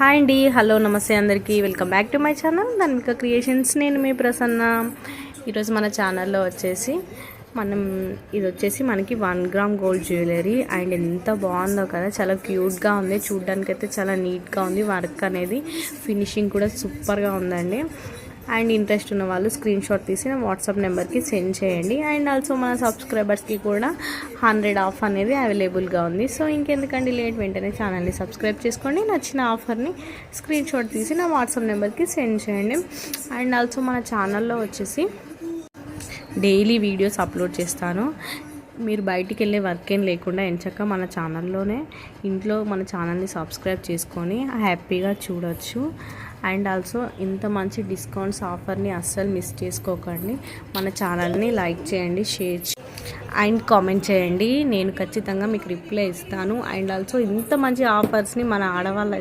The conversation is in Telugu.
హాయ్ అండి, హలో, నమస్తే అందరికీ. Welcome back to my channel Dhanvika creations. నేను మీ ప్రసన్న. ఈరోజు మన ఛానల్లో వచ్చేసి ఇది వచ్చేసి మనకి 1 గ్రామ్ గోల్డ్ జ్యువెలరీ. అండ్ ఎంత బాగుందో కదా, చాలా క్యూట్గా ఉంది. చూడ్డానికి అయితే చాలా నీట్గా ఉంది. వర్క్ అనేది ఫినిషింగ్ కూడా సూపర్గా ఉందండి. అండ్ ఇంట్రెస్ట్ ఉన్న వాళ్ళు స్క్రీన్ షాట్ తీసి నా వాట్సాప్ నెంబర్కి సెండ్ చేయండి. అండ్ ఆల్సో మన సబ్స్క్రైబర్స్కి కూడా 100 ఆఫ్ అనేది అవైలబుల్గా ఉంది. సో ఇంకెందుకండి లేట్, వెంటనే ఛానల్ని సబ్స్క్రైబ్ చేసుకోండి. నచ్చిన ఆఫర్ని స్క్రీన్ షాట్ తీసి నా వాట్సాప్ నెంబర్కి సెండ్ చేయండి. అండ్ ఆల్సో మన ఛానల్లో వచ్చేసి డైలీ వీడియోస్ అప్లోడ్ చేస్తాను. మీరు బయటికి వెళ్ళే వర్క్ ఏం లేకుండా ఎంచక్క మన ఛానల్లోనే ఇంట్లో మన ఛానల్ని సబ్స్క్రైబ్ చేసుకొని హ్యాపీగా చూడొచ్చు. అండ్ ఆల్సో ఇంత మంచి డిస్కౌంట్స్ ఆఫర్ని అస్సలు మిస్ చేసుకోకండి. మన ఛానల్ని లైక్ చేయండి, షేర్ అండ్ కామెంట్ చేయండి. నేను ఖచ్చితంగా మీకు రిప్లై ఇస్తాను. అండ్ ఆల్సో ఇంత మంచి ఆఫర్స్ని మన ఆడవాళ్ళు